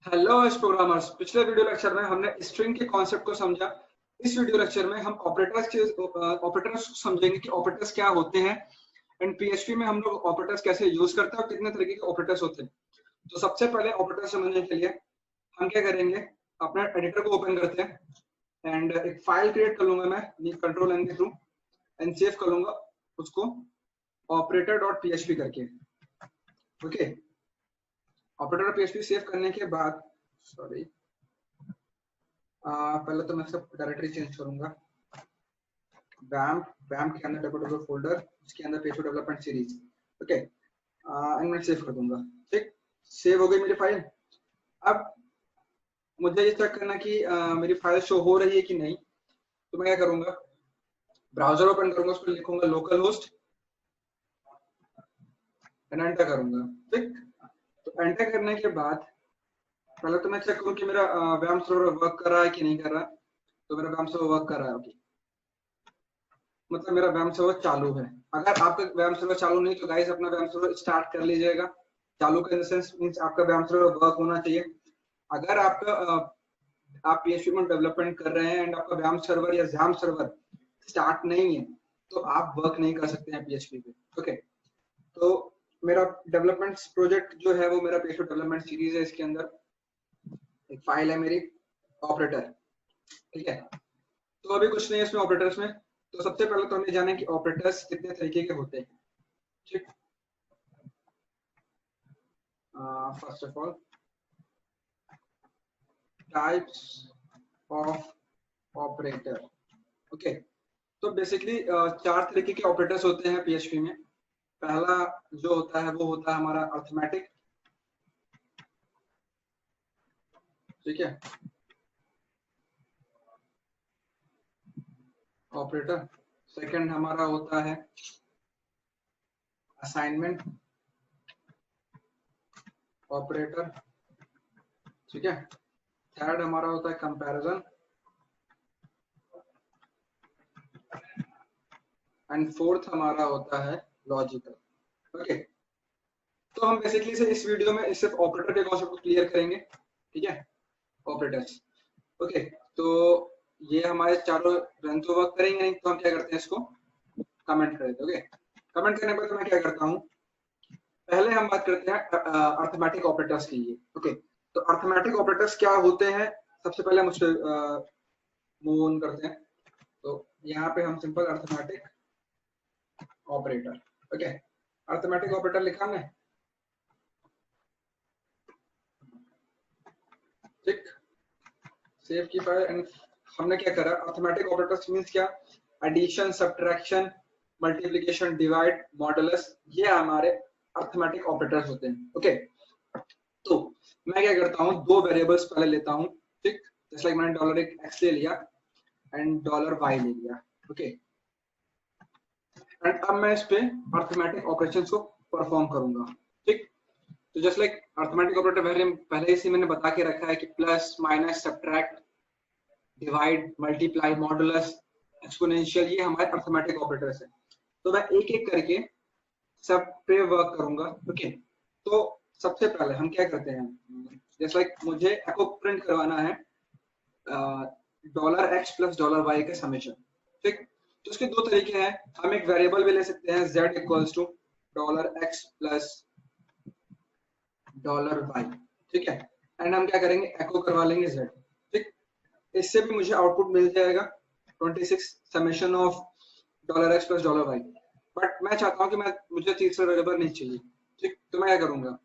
Hello programmers. पिछले video lecture में हमने स्ट्रिंग के कॉन्सेप्ट को समझा। इस वीडियो लेक्चर में हम ऑपरेटर्स समझेंगे कि ऑपरेटर्स क्या होते हैं एंड पीएचपी में हम लोग ऑपरेटर्स कैसे यूज करते हैं और कितने तरीके के ऑपरेटर्स होते हैं। तो सबसे पहले ऑपरेटर्स समझने के लिए हम क्या करेंगे, अपना एडिटर को ओपन करते हैं एंड एक फाइल क्रिएट कर लूंगा मैं कंट्रोल एन के थ्रू एंड सेव कर लूंगा उसको ऑपरेटर डॉट पीएचपी करके। ओके, ऑपरेटर पीएचपी सेव करने के बाद पहले तो मैं सब डायरेक्टरी चेंज करूंगा। बैम्प के अंदर डब्ल्यू फोल्डर, उसके अंदर PHP development series. Okay, and मैं सेव कर दूंगा। ठीक, सेव हो गई मेरी फाइल। अब मुझे ये चेक करना कि मेरी फाइल शो हो रही है कि नहीं, तो मैं क्या करूंगा, ब्राउजर ओपन करूंगा, उसको लिखूंगा लोकल होस्ट एंड एंटर करूंगा। ठीक, तो एंटर करने के बाद पहले तो मैं चेक करूं कि मेरा वैम सर्वर वर्क कर रहा है कि नहीं कर रहा। तो मेरा वैम सर्वर वर्क कर रहा है। ओके, मतलब मेरा वैम सर्वर चालू है। अगर आपका वैम सर्वर चालू नहीं तो गाइस अपना वैम सर्वर स्टार्ट कर लीजिएगा। चालू का इन द सेंस मींस आपका वैम सर्वर वर्क होना चाहिए। अगर आपका आप पीएचपी में डेवलपमेंट कर रहे हैं एंड आपका वैम सर्वर या जैम सर्वर स्टार्ट नहीं है तो आप वर्क नहीं कर सकते हैं पीएचपी पे। ओके, तो मेरा डेवलपमेंट प्रोजेक्ट जो है वो मेरा पीएचपी डेवलपमेंट सीरीज है। इसके अंदर एक फाइल है मेरी ऑपरेटर। ठीक है, तो अभी कुछ नहीं है इसमें ऑपरेटर्स में। तो सबसे पहले तो हमें जाने कि ऑपरेटर्स कितने तरीके के होते हैं। ठीक, first of all types of operator. Okay, तो बेसिकली चार तरीके के ऑपरेटर्स होते हैं पीएचपी में। पहला जो होता है वो होता है हमारा अरिथमेटिक। ठीक है, ऑपरेटर। सेकंड हमारा होता है असाइनमेंट ऑपरेटर। ठीक है, थर्ड हमारा होता है कंपैरिजन एंड फोर्थ हमारा होता है लॉजिकल। ओके, तो हम बेसिकली से इस वीडियो में सिर्फ ऑपरेटर के कॉन्सेप्ट को क्लियर करेंगे। ठीक है, ऑपरेटर्स। ओके, तो ये हमारे चारों रन तो वर्क करेंगे नहीं, तो हम क्या करते हैं, इसको कमेंट कर देते हैं। ओके, कमेंट करने पर मैं क्या करता हूँ, पहले हम बात करते हैं अर्थमेटिक ऑपरेटर्स की। ओके, तो अर्थमेटिक ऑपरेटर्स क्या होते हैं, सबसे पहले हम उससे मूव ऑन करते हैं। तो यहाँ पे हम simple arithmetic operator. Okay, arithmetic operator लिखा हमने। ठीक, सेव की फाइल एंड हमने क्या करा, अर्थमेटिक ऑपरेटर्स मींस क्या, addition, subtraction, multiplication, divide, modulus, ये हमारे अर्थमेटिक ऑपरेटर्स होते हैं। ओके, तो मैं क्या करता हूँ, दो वेरिएबल्स पहले लेता हूँ। ठीक, जैसे लाइक मैंने डॉलर एक्स ले लिया एंड डॉलर वाई ले लिया। ओके, एंड अब मैं इस पे अर्थमेटिक ऑपरेशंस को परफॉर्म करूंगा। ठीक, तो जस्ट लाइक अर्थमेटिक ऑपरेटर पहले ही मैंने बता के रखा है कि plus, minus, subtract, divide, multiply, modulus, exponential, ये हमारे अर्थमेटिक ऑपरेटर्स हैं। तो मैं एक एक करके सब पे वर्क करूंगा। ओके, तो सबसे पहले हम क्या करते हैं, जैसे लाइक मुझे एको प्रिंट करवाना है dollar x plus dollar y का समेशन। ठीक, तो उसके दो तरीके हैं। हम एक वेरिएबल भी ले सकते हैं z equals to dollar x plus dollar y. ठीक है, एंड हम क्या करेंगे, एको करवा लेंगे z। ठीक, इससे भी मुझे आउटपुट मिल जाएगा 26 summation of dollar x plus dollar y. But मैं चाहता हूँ कि मुझे तीसरा वेरिएबल नहीं चाहिए। ठीक, तो मैं क्या करूंगा,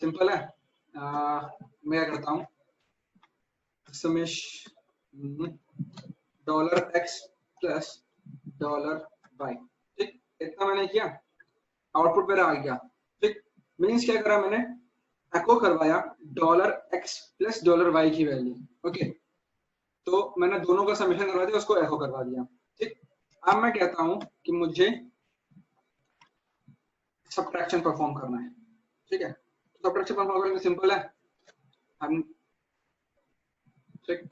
सिंपल है, मैं क्या करता हूँ, summation dollar x plus dollar y. ठीक, इतना मैंने किया, आउटपुट मेरा आ गया। ठीक, मीन्स क्या करा मैंने, एको करवाया dollar x plus dollar y की वैल्यू। ओके, तो मैंने दोनों का समेशन करवा दिया, उसको एको करवा दिया। ठीक, अब मैं कहता हूं कि मुझे सब्ट्रैक्शन परफॉर्म करना है। ठीक है, सब्ट्रैक्शन परफॉर्म करना सिंपल है। हम ठीक,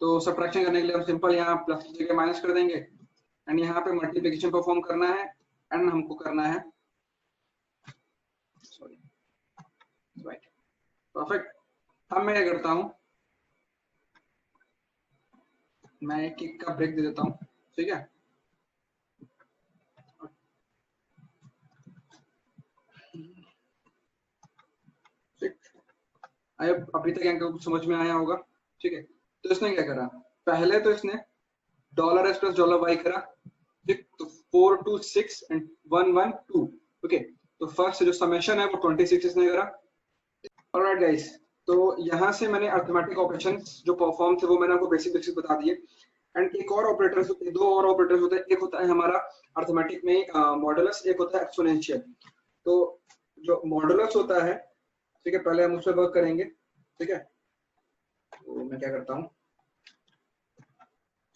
तो सब्ट्रैक्शन करने के लिए हम सिंपल यहाँ प्लस की जगह माइनस कर देंगे एंड यहाँ पे मल्टीप्लिकेशन परफॉर्म करना है एंड हमको करना है राइट, परफेक्ट। अब मैं क्या करता हूँ, मैं एक का ब्रेक दे देता हूँ, ठीक है। ठीक, अभी तक यहाँ कुछ समझ में आया होगा, ठीक है। तो इसने क्या करा, पहले तो इसने dollar x plus dollar y करा, ठीक। तो 4 2 6 एंड 1 1 2, ओके। तो फर्स्ट जो समेशन है वो 26 इसने करा। ऑलराइट गाइस, तो यहाँ से मैंने अर्थमेटिक ऑपरेशंस जो परफॉर्म थे वो मैंने आपको बेसिक बेसिक बता दिए। एंड एक और ऑपरेटर्स होते हैं, दो और ऑपरेटर्स होते हैं। एक होता है हमारा अर्थमेटिक में मॉडुलस, एक होता है एक्सपोनेंशियल। तो जो मॉडुलस होता है, ठीक है, पहले हम उस पर वर्क करेंगे, ठीक है। तो मैं क्या करता हूँ,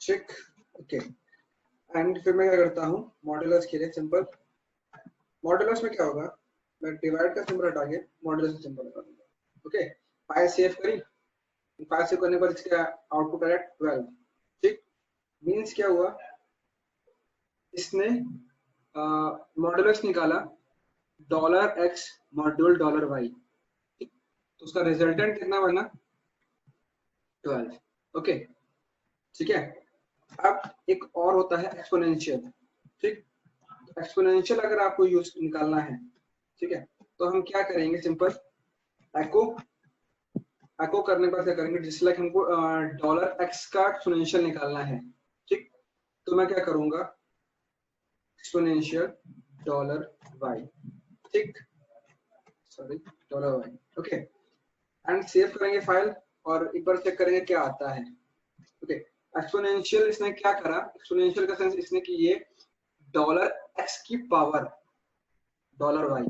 चेक, ओके। एंड फिर मैं क्या करता हूँ, मॉडुलस के लिए सिंपल, मॉडुलस में क्या होगा, मैं डिवाइड का सिंबल हटा के मॉडुलस का सिंबल लगा दूंगा, ओके। फाइल सेव करी, फाइल सेव करने के बाद इसका आउटपुट आया 12, ठीक। मीन्स क्या हुआ, इसने मॉडुलस निकाला dollar x module dollar y, तो उसका रिजल्टेंट कितना बना, 12, ओके, ठीक है। अब एक और होता है एक्सपोनेंशियल, ठीक। एक्सपोनेंशियल अगर आपको यूज निकालना है, ठीक है, तो हम क्या करेंगे, सिंपल एको, एको करने के बाद क्या करेंगे, जिस लाइक हमको डॉलर एक्स का एक्सपोनेंशियल निकालना है, ठीक। तो मैं क्या करूंगा, एक्सपोनेंशियल डॉलर वाई, ठीक, sorry dollar y, okay. And save करेंगे फाइल और एक बार चेक करेंगे क्या आता है, ओके। एक्सपोनेंशियल इसने क्या करा, एक्सपोनेंशियल का सेंस इसने कि ये डॉलर एक्स की पावर डॉलर वाई,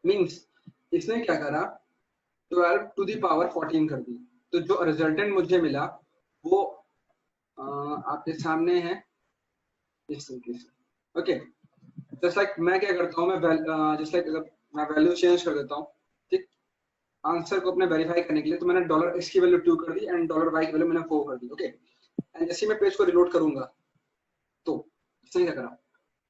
मींस इसने क्या करा, 12 टू दी पावर 14 कर दी। तो जो रिजल्टेंट मुझे मिला वो आपके सामने है इस तरीके से, ओके। जस्ट लाइक मैं क्या करता हूँ, मैं जस्ट लाइक मैं वैल्यू चेंज कर देता हूँ, ठीक। आंसर को अपने वेरीफाई करने के लिए, तो मैंने डॉलर एक्स की वैल्यू 2 कर दी एंड डॉलर वाई की वैल्यू मैंने 4 कर दी, ओके। एंड जैसे मैं पेज को रिलोड करूंगा, तो इसने क्या करा,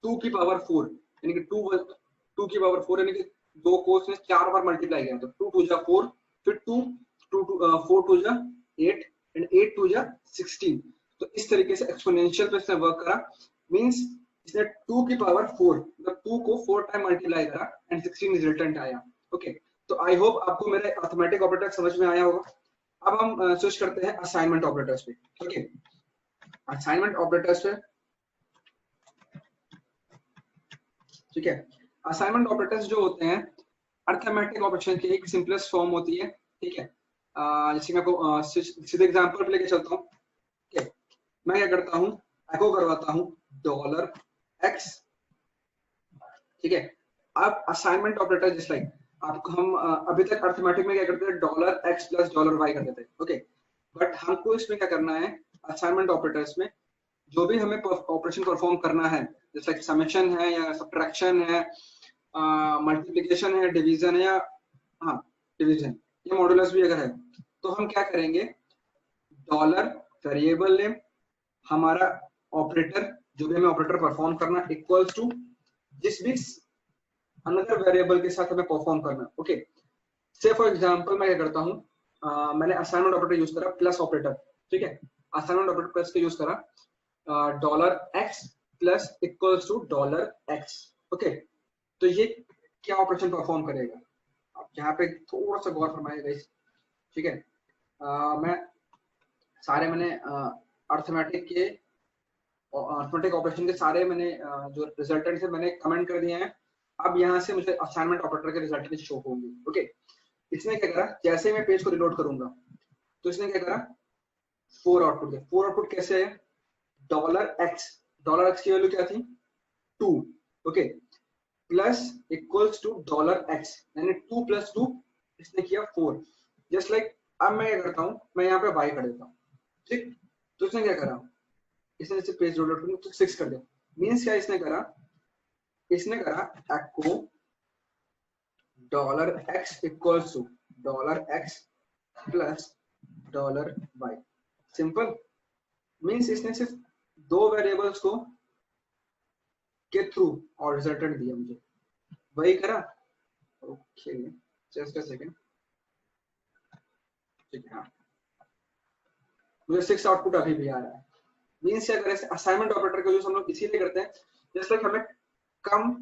2 की पावर 4 यानी कि 2 की पावर 4 यानी कि दो को उसने 4 बार मल्टीप्लाई किया, तो 2 टू जा 4, फिर 2 2 4 टू जा 8 एंड 8 टू जा 16। तो इस तरीके से एक्सपोनेंशियल पे इसने वर्क करा, मींस इसने 2 की पावर 4 मतलब 2 को 4 टाइम मल्टीप्लाई करा एंड 16 रिजल्टेंट आया, ओके। तो आई होप आपको मेरे अर्थमेटिक ऑपरेटर समझ में आया होगा। अब हम स्विच करते हैं असाइनमेंट ऑपरेटर्स पे, ओके। असाइनमेंट ऑपरेटर्स पे, ठीक है। असाइनमेंट ऑपरेटर्स जो होते हैं अर्थमेटिक ऑपरेशन की एक सिंपलेस्ट फॉर्म होती है, ठीक है। जैसे मैं आपको सीधे एग्जांपल पे लेके चलता हूँ, ठीक है। मैं क्या करता हूँ, एको करवाता हूँ डॉलर एक्स, ठीक है। अब असाइनमेंट ऑपरेटर जिस लाइक आपको हम अभी तक अर्थमेटिक में क्या करते थे, dollar x plus dollar y करते थे, ओके। बट हमको इसमें क्या करना है, असाइनमेंट ऑपरेटर्स में जो भी हमें ऑपरेशन परफॉर्म करना है, जैसे समेशन है या सब्ट्रैक्शन है, मल्टीप्लिकेशन है, डिवीजन है, या हाँ डिवीजन या मॉडुलस भी अगर है, तो हम क्या करेंगे, डॉलर वेरिएबल नेम, हमारा ऑपरेटर जो भी हमें ऑपरेटर परफॉर्म करना इक्वल्स टू जिस भी अनदर वेरिएबल के साथ हमें परफॉर्म करना, ओके। से फॉर एग्जांपल मैं क्या करता हूँ, मैंने असाइनमेंट ऑपरेटर यूज करा प्लस ऑपरेटर, ठीक है। असाइनमेंट ऑपरेटर प्लस का यूज करा dollar x plus equals to dollar x, okay. तो ये क्या ऑपरेशन परफॉर्म करेगा, आप यहाँ पे थोड़ा सा गौर फरमाइएगा इस, ठीक है। मैं सारे मैंने अर्थमेटिक ऑपरेशन के सारे मैंने जो रिजल्टेंट है मैंने कमेंट कर दिए हैं। अब यहाँ से मुझे असाइनमेंट ऑपरेटर के रिजल्ट शो होंगे, ओके। इसने क्या करा, जैसे मैं पेज को रिलोड करूंगा तो इसने क्या करा, 4 आउटपुट दिया। 4 आउटपुट कैसे है, डॉलर एक्स की वैल्यू क्या थी, 2, okay, plus equals to dollar x यानी 2 प्लस 2 इसने किया 4, जस्ट लाइक। अब मैं क्या करता हूँ, मैं यहाँ पे वाई कर देता हूँ, ठीक। तो इसने क्या करा, इसने जैसे पेज लोड करूँ तो 6 कर दिया। मीन्स क्या इसने करा, echo dollar x equals to dollar x plus dollar y, simple. Means इसने सिर्फ दो वेरिएबल्स को के थ्रू और रिजल्टेंट दिया मुझे, वही करा, ओके जस्ट अ सेकंड, ठीक है। हाँ, मुझे 6 आउटपुट अभी भी आ रहा है। मीन्स क्या करें, असाइनमेंट ऑपरेटर का यूज हम लोग इसीलिए करते हैं जैसे हमें कम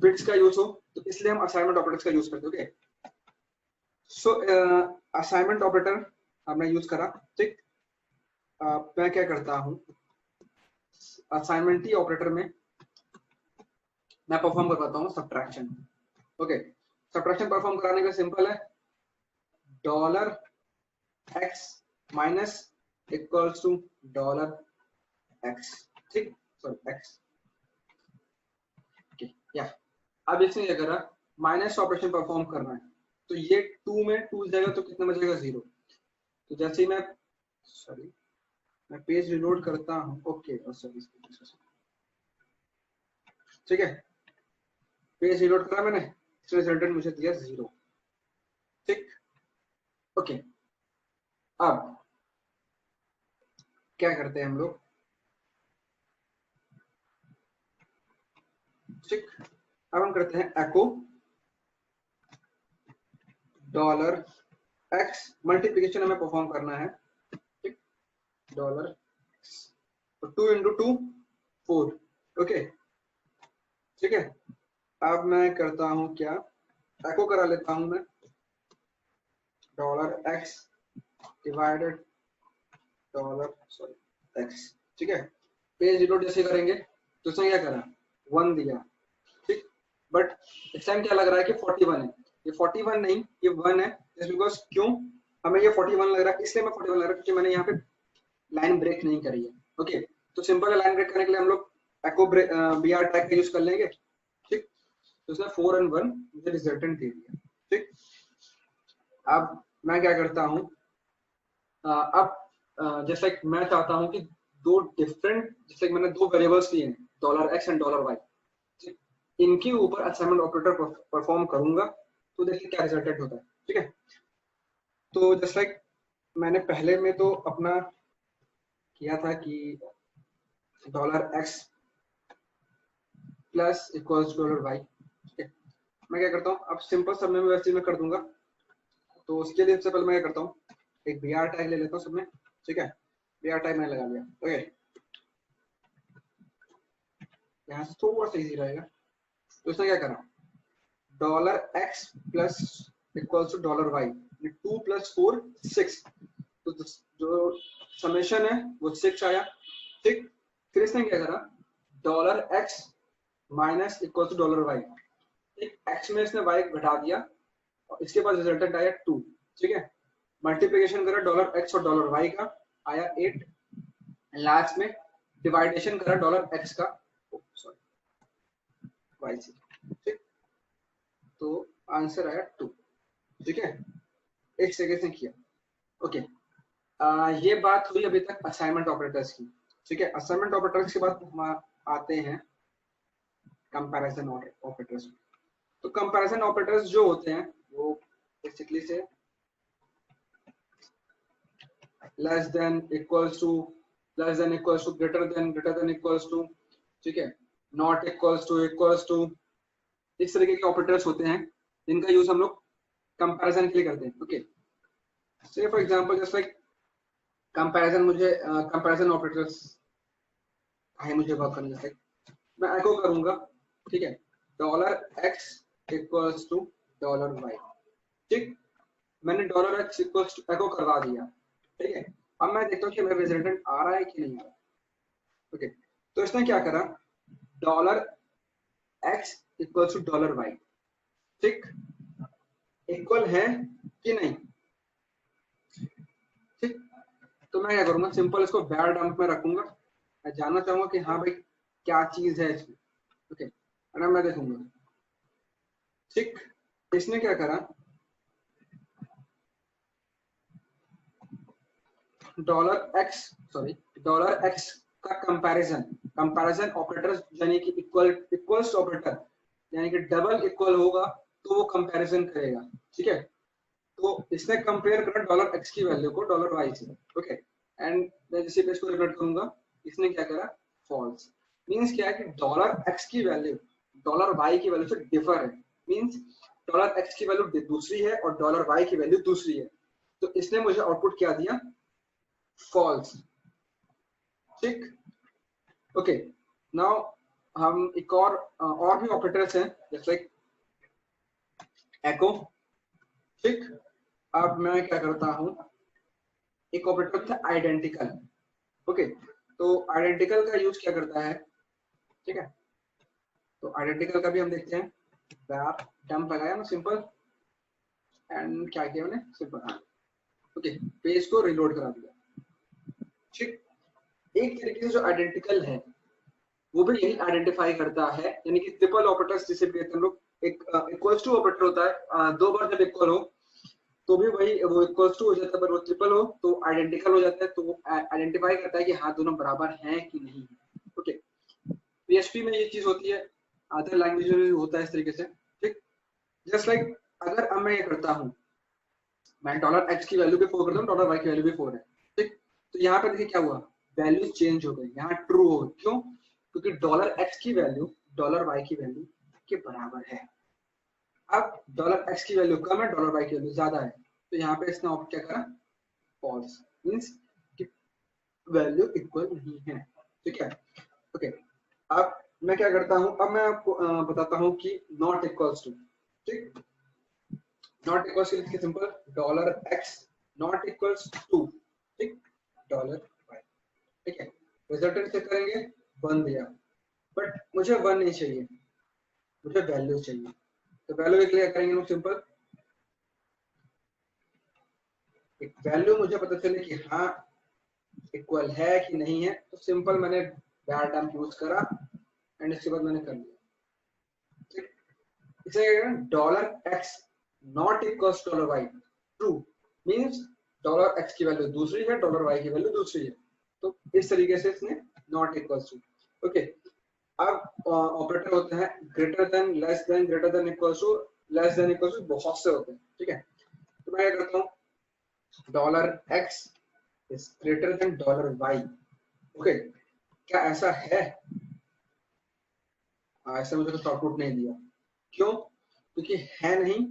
बिट्स का यूज हो, तो इसलिए हम असाइनमेंट ऑपरेटर्स का यूज करते हैं। ओके, सो असाइनमेंट ऑपरेटर हमने यूज करा, ठीक। मैं क्या करता हूँ, असाइनमेंट ऑपरेटर में मैं परफॉर्म करवाता हूँ सब्ट्रैक्शन। ओके, सब्ट्रैक्शन परफॉर्म कराने का सिंपल है, dollar x minus equals to dollar x, ठीक, सॉरी एक्स, या अब इसने क्या करा, माइनस ऑपरेशन परफॉर्म करना है, तो ये 2 में 2 जाएगा तो कितना बचेगा 0। तो जैसे ही मैं पेज रिलोड करता हूँ, ओके सॉरी, ठीक है, पेज रिलोड करा मैंने, इसका रिजल्टेंट मुझे दिया 0, ठीक। ओके, अब क्या करते हैं हम लोग, ठीक, अब हम करते हैं एको डॉलर एक्स, मल्टीप्लिकेशन हमें परफॉर्म करना है, ठीक, डॉलर एक्स, तो 2 इंटू 2 4, ओके, ठीक है। अब मैं करता हूं क्या, एको करा लेता हूं मैं, dollar x divided dollar sorry x, ठीक है। पेज रिलोड जैसे करेंगे तो इसने क्या करा, 1 दिया, ठीक, बट इस टाइम क्या लग रहा है कि 41 है, ये 41 नहीं, ये 1 है, जस्ट बिकॉज क्यों हमें ये 41 लग रहा है, इसलिए मैं 41 लग रहा है क्योंकि मैंने यहाँ पे लाइन ब्रेक नहीं करी है। ओके, तो सिंपल है, लाइन ब्रेक करने के लिए हम लोग एको बी आर टैग का यूज कर लेंगे, ठीक। तो उसने 4 और 1 मुझे रिजल्टेंट दे दिया, ठीक। अब मैं क्या करता हूँ, अब जैसे मैं चाहता हूँ कि दो डिफरेंट, जैसे मैंने 2 वेरिएबल्स लिए हैं, dollar x and dollar y, इनके ऊपर असाइनमेंट ऑपरेटर परफॉर्म करूंगा, तो देखिए क्या रिजल्टेंट होता है, ठीक है। तो जस्ट लाइक मैंने पहले में तो अपना किया था कि dollar x plus equals dollar y, ठीक है। मैं क्या करता हूँ, अब सिंपल सब में वैसे मैं कर दूंगा, तो उसके लिए सबसे पहले मैं क्या करता हूँ, एक बी आर टैग ले लेता हूँ सब में, ठीक है, बी आर टैग मैंने लगा लिया, ओके, यहाँ से थोड़ा सा इजी रहेगा। तो इसने क्या करा, dollar x plus equals to dollar y, 2 + 4 6, तो जो समेशन है वो 6 आया, ठीक। फिर इसने क्या करा, dollar x minus equal to dollar y, ठीक, एक्स में इसने वाई घटा दिया और इसके बाद रिजल्टेंट आया 2, ठीक है। मल्टीप्लिकेशन करा डॉलर एक्स और डॉलर वाई का, आया 8, लास्ट में डिवाइडेशन करा डॉलर एक्स का सॉरी वाई से, ठीक, तो आंसर आया 2, ठीक है, एक सेकेंड से किया, ओके। ये बात हुई अभी तक असाइनमेंट ऑपरेटर्स की, ठीक है। असाइनमेंट ऑपरेटर्स के बाद हम आते हैं कंपैरिजन ऑपरेटर्स। तो कंपैरिजन ऑपरेटर्स जो होते हैं वो बेसिकली से less than equals to, less than equals to, greater than equals to, ठीक है, नॉट इक्वल्स टू, इस तरीके के ऑपरेटर्स होते हैं जिनका यूज हम लोग कंपैरिजन के लिए करते हैं, ओके। से for example just like comparison, मुझे कंपैरिजन ऑपरेटर्स है मुझे वर्क करने, जैसे मैं एको करूंगा, ठीक है, dollar x equals to dollar y, ठीक, मैंने dollar x equals to echo करवा दिया, ठीक है। अब मैं देखता हूँ कि मेरा रिजल्टेंट आ रहा है कि नहीं आ रहा, ओके। तो इसने क्या करा, dollar x equals to dollar y, ठीक, इक्वल है कि नहीं, ठीक। तो मैं क्या करूंगा, सिंपल इसको बैर डंप में रखूंगा, मैं जानना चाहूंगा कि हाँ भाई क्या चीज है इसमें, ओके, और मैं देखूंगा, ठीक। इसने क्या करा, डॉलर एक्स का कंपैरिजन ऑपरेटर, यानी कि इक्वल्स ऑपरेटर, यानी कि डबल इक्वल होगा तो वो कंपैरिजन करेगा, ठीक है। तो इसने कंपेयर करा डॉलर एक्स की वैल्यू को डॉलर वाई से, ओके, एंड मैं जिस पे इसको रिलेट करूंगा, इसने क्या करा, फॉल्स। मींस क्या है कि डॉलर एक्स की वैल्यू डॉलर वाई की वैल्यू से डिफर है, मींस डॉलर एक्स की वैल्यू दूसरी है और डॉलर वाई की वैल्यू दूसरी है, तो इसने मुझे आउटपुट क्या दिया, फॉल्स। ठीक, ओके। नाउ हम एक और भी ऑपरेटर्स हैं जैसे लाइक एको। ठीक, अब मैं क्या करता हूं, एक ऑपरेटर था आइडेंटिकल। ओके, तो आइडेंटिकल का यूज क्या करता है, ठीक है, तो आइडेंटिकल का भी हम देखते हैं। बैर डंप लगाया ना सिंपल, एंड क्या किया मैंने, सिंपल, हाँ ओके, पेज को रिलोड करा दिया। ठीक, एक तरीके से जो आइडेंटिकल है वो भी यही आइडेंटिफाई करता है, यानी कि ट्रिपल ऑपरेटर्स जिसे कहते हैं हम लोग, एक इक्वल्स टू ऑपरेटर होता है, दो बार जब इक्वल हो तो भी वही वो इक्वल्स टू हो जाता है, पर वो ट्रिपल हो तो आइडेंटिकल हो जाता है, तो वो आइडेंटिफाई करता है कि हाँ दोनों बराबर हैं कि नहीं है। ओके, पीएचपी में ये चीज होती है, अदर लैंग्वेज में भी होता है इस तरीके से। ठीक, जस्ट लाइक अगर अब मैं ये करता हूँ, मैं डॉलर एक्स की वैल्यू भी 4 करता हूँ, डॉलर वाई की वैल्यू भी 4 है। ठीक, तो यहाँ पर देखिए क्या हुआ, वैल्यू चेंज हो गई, यहाँ ट्रू हो गई, क्यों, क्योंकि डॉलर एक्स की वैल्यू डॉलर वाई की वैल्यू के बराबर है। अब डॉलर एक्स की वैल्यू कम है, डॉलर वाई की वैल्यू ज्यादा है, तो यहाँ पे इसने ऑप्ट क्या करा, फॉल्स, मींस कि वैल्यू इक्वल नहीं है। ठीक है, ओके। अब मैं क्या करता हूँ, अब मैं आपको बताता हूँ कि नॉट इक्वल्स टू। ठीक, नॉट इक्वल्स टू लिखिए simple, dollar x not equals to, ठीक, डॉलर वाई। ठीक है, रिजल्टेंट चेक करेंगे, 1 दिया, बट मुझे 1 नहीं चाहिए, मुझे वैल्यू चाहिए, तो वैल्यू के लिए करेंगे हम सिंपल, एक वैल्यू मुझे पता चले कि हाँ इक्वल है कि नहीं है, तो सिंपल मैंने var dump यूज करा एंड इसके बाद मैंने कर लिया। ठीक, इसे dollar x not equals dollar y true, means dollar x की वैल्यू दूसरी है, डॉलर वाई की वैल्यू दूसरी है, तो इस तरीके से इसने नॉट इक्वल्स टू। ओके, अब ऑपरेटर होते हैं greater than, less than, greater than, equals to, less than, equals to, बहुत से होते हैं। ठीक है, तो मैं क्या करता हूँ, dollar x is greater than dollar y. Okay, क्या ऐसा है, ऐसा मुझे तो आउटपुट नहीं दिया, क्यों, क्योंकि है नहीं।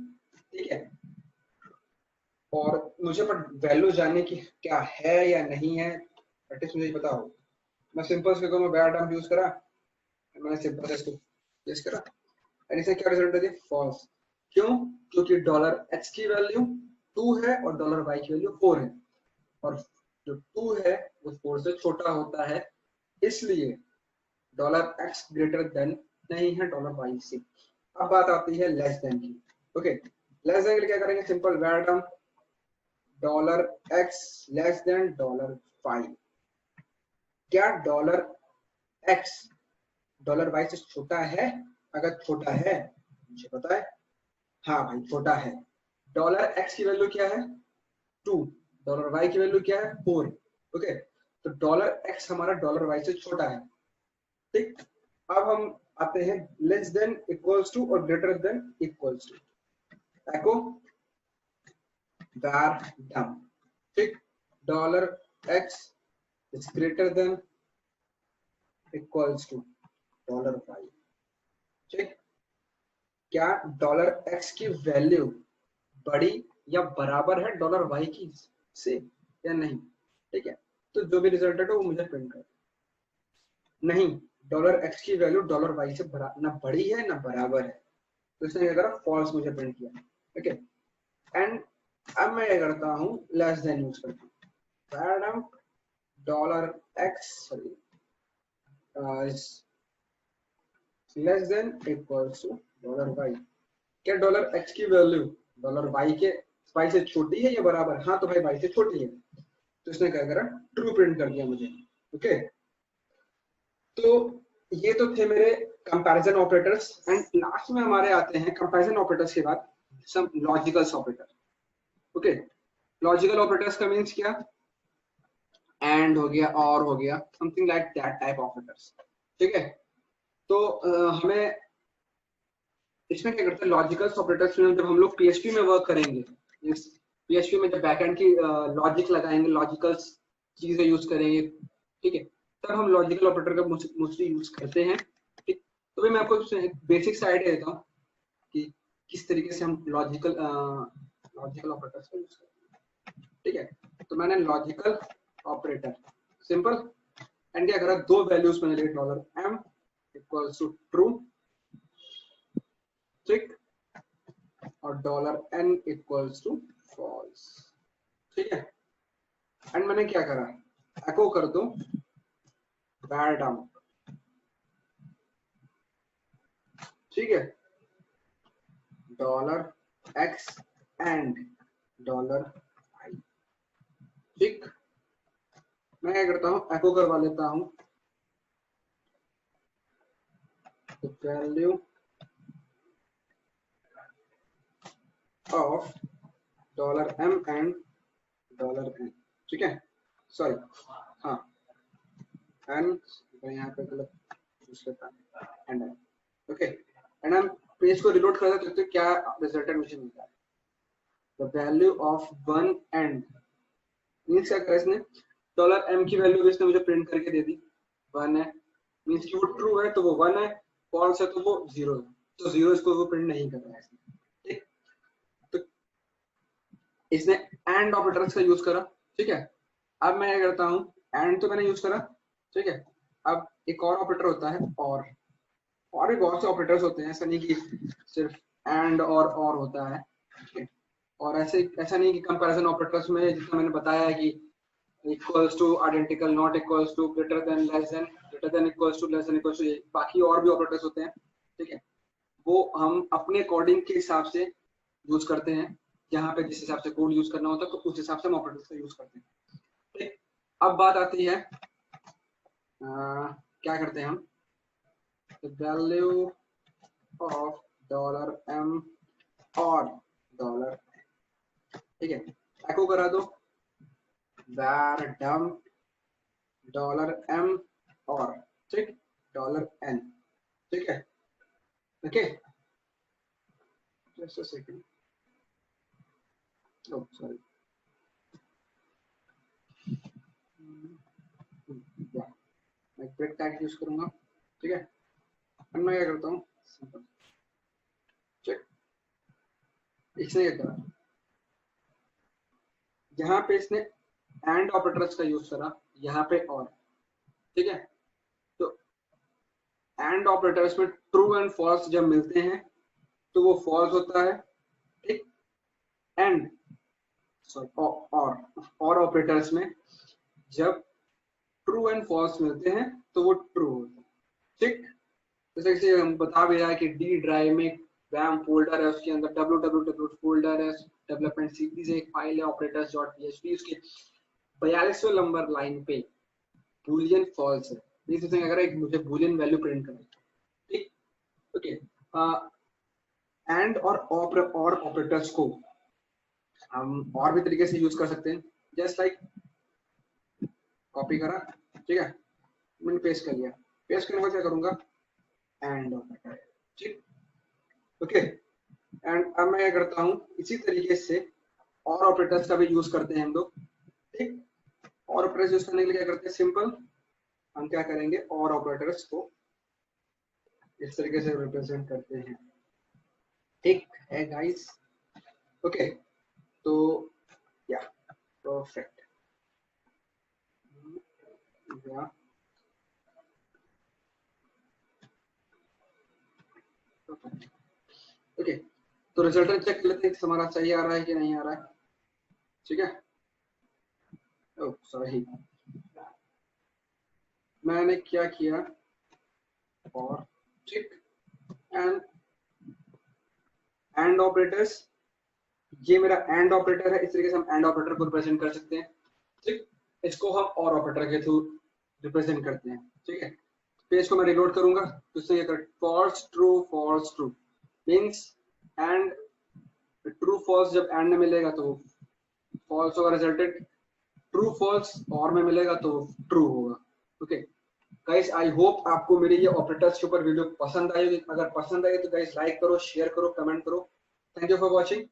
ठीक है, और मुझे पर वैल्यू जानने की क्या है या नहीं है, एटलीस्ट मुझे पता हो। मैं सिंपल से मैं बैड डंप यूज करा, मैंने सिंपल से इसको यूज करा एंड इससे क्या रिजल्ट दिया, फॉल्स। क्यों, क्योंकि डॉलर एक्स की वैल्यू 2 है और डॉलर वाई की वैल्यू 4 है, और जो 2 है वो 4 से छोटा होता है, इसलिए डॉलर एक्स ग्रेटर देन नहीं है डॉलर वाई से। अब बात आती है लेस देन की। ओके, लेस देन के लिए क्या करेंगे, simple var dump dollar x less than dollar y. क्या डॉलर एक्स डॉलर वाई से छोटा है, अगर छोटा है मुझे पता है, हाँ भाई छोटा है। डॉलर एक्स की वैल्यू क्या है, 2, डॉलर वाई की वैल्यू क्या है, 4। ओके, तो डॉलर एक्स हमारा डॉलर वाई से छोटा है। ठीक, अब हम आते हैं लेस देन, इक्वल्स टू और greater than equals to, echo var dump। ठीक, dollar x is greater than equals to dollar y. ठीक, क्या डॉलर एक्स की वैल्यू बड़ी या बराबर है डॉलर वाई की से या नहीं। ठीक है, तो जो भी रिजल्टेड हो वो मुझे प्रिंट कर, नहीं, डॉलर एक्स की वैल्यू डॉलर वाई से ना बड़ी है ना बराबर है, तो इसने क्या करा, फॉल्स मुझे प्रिंट किया। ओके, एंड अब मैं ये करता हूँ लेस देन यूज करता हूँ, dollar x sorry less than equals to dollar y. क्या डॉलर एक्स की वैल्यू डॉलर वाई से छोटी है या बराबर, हाँ तो भाई वाई से छोटी है, तो इसने क्या करा, ट्रू प्रिंट कर दिया मुझे। ओके, तो ये तो थे मेरे कंपैरिजन ऑपरेटर्स, एंड लास्ट में हमारे आते हैं कंपैरिजन ऑपरेटर्स के बाद some logical operator. Okay, logical operators का मींस क्या, एंड हो गया, और हो गया, something like that type operators. ठीक है, तो हमें इसमें क्या करते हैं, लॉजिकल ऑपरेटर्स में जब हम लोग पीएचपी में वर्क करेंगे, पीएचपी में जब बैकएंड की लॉजिक लगाएंगे, लॉजिकल चीजें यूज करेंगे, ठीक है, तब हम लॉजिकल ऑपरेटर का मोस्टली यूज करते हैं। ठीक, तो भी मैं आपको बेसिक सा आइडिया देता हूँ कि किस तरीके से हम लॉजिकल ऑपरेटर्स का यूज करते हैं। ठीक है, तो मैंने लॉजिकल ऑपरेटर सिंपल एंड क्या करा, दो वैल्यूज मैंने लिए $m इक्वल्स टू ट्रू, ठीक, और $n इक्वल्स टू फॉल्स। ठीक है, एंड मैंने क्या करा, एको कर दो var dump। ठीक है, $x एंड $i। ठीक, मैं क्या करता हूँ, एको करवा लेता हूँ value of $m and $n। ठीक है, सॉरी, हाँ, एंड यहाँ पे गलत यूज करता हूँ, एंड ओके, एंड हम पेज को रिलोड कर सकते हैं, क्या रिजल्टेंट मिशन मिलता है, the value of 1 and means क्या करा इसने, $m की वैल्यू भी इसने मुझे प्रिंट करके दे दी, 1 है, मींस कि वो ट्रू है तो वो 1 है, फॉल्स है तो वो 0 है, तो 0 इसको वो प्रिंट नहीं कर रहा है इसने। ठीक, तो इसने एंड ऑपरेटर्स का यूज करा। ठीक है, अब मैं क्या करता हूँ, एंड तो मैंने यूज करा। ठीक है, अब एक और ऑपरेटर होता है और भी बहुत से ऑपरेटर्स होते हैं, ऐसा नहीं कि सिर्फ एंड और होता है। ठीक है, और ऐसा नहीं कि कंपैरिजन ऑपरेटर्स में जितना मैंने बताया है कि equals to, identical, not equals to, greater than, less than, greater than equals to, less than equals to, बाकी और भी ऑपरेटर्स होते हैं। ठीक है, वो हम अपने अकॉर्डिंग के हिसाब से यूज करते हैं, जहाँ पे जिस हिसाब से कोड यूज करना होता है तो उस हिसाब से हम ऑपरेटर्स का यूज करते हैं। ठीक, अब बात आती है क्या करते हैं हम, वैल्यू ऑफ $m और $n। ठीक है, एको करा दो var dump $m और, ठीक, $n। ठीक है, okay, just a second, oh sorry, मैं ब्रेक टैग यूज करूंगा। ठीक है, अब मैं क्या करता हूँ, सिंपल, चेक, इसने क्या करा, यहाँ पे इसने एंड ऑपरेटर्स का यूज करा, यहाँ पे और। ठीक है, तो एंड ऑपरेटर्स में ट्रू एंड फॉल्स जब मिलते हैं तो वो फॉल्स होता है। ठीक, एंड और ऑपरेटर्स में जब ट्रू एंड फॉल्स मिलते हैं तो वो ट्रू होता है। ठीक, जैसे कि हम बता भी रहा है कि डी ड्राइव में वैम फोल्डर है, उसके अंदर www फोल्डर है, डेवलपमेंट सीरीज एक फाइल है operators.php, उसके 42वें नंबर लाइन पे बूलियन फॉल्स है, मींस इसने अगर एक मुझे बूलियन वैल्यू प्रिंट करनी। ठीक, ओके, एंड और ऑपरेटर्स को हम और भी तरीके से यूज कर सकते हैं, जस्ट लाइक कॉपी करा, ठीक है, मैंने पेस्ट कर लिया, पेस्ट करने के बाद क्या करूंगा, एंड ऑपरेटर। ठीक, ओके, एंड अब मैं क्या करता हूँ, इसी तरीके से और ऑपरेटर्स का भी यूज करते हैं हम लोग। ठीक, और ऑपरेटर्स यूज करने के लिए क्या करते हैं, सिंपल हम क्या करेंगे, और ऑपरेटर्स को इस तरीके से रिप्रेजेंट करते हैं। ठीक है गाइस, ओके, तो या परफेक्ट, या ओके, तो रिजल्ट चेक कर लेते हैं हमारा सही आ रहा है कि नहीं आ रहा है। ठीक है, ओह सॉरी, मैंने क्या किया, और ठीक, एंड ऑपरेटर्स, ये मेरा एंड ऑपरेटर है, इस तरीके से हम एंड ऑपरेटर को रिप्रेजेंट कर सकते हैं। ठीक, इसको हम और ऑपरेटर के थ्रू रिप्रेजेंट करते हैं। ठीक है, पेज को मैं रिलोड करूंगा तो इससे ये false true means and true false, जब एंड में मिलेगा तो फॉल्स होगा, रिजल्टेड ट्रू फॉल्स और में मिलेगा तो ट्रू होगा। ओके गाइस, आई होप आपको मेरी ये ऑपरेटर्स के ऊपर वीडियो पसंद आई। अगर पसंद आई तो गाइस लाइक करो, शेयर करो, कमेंट करो। Thank you for watching.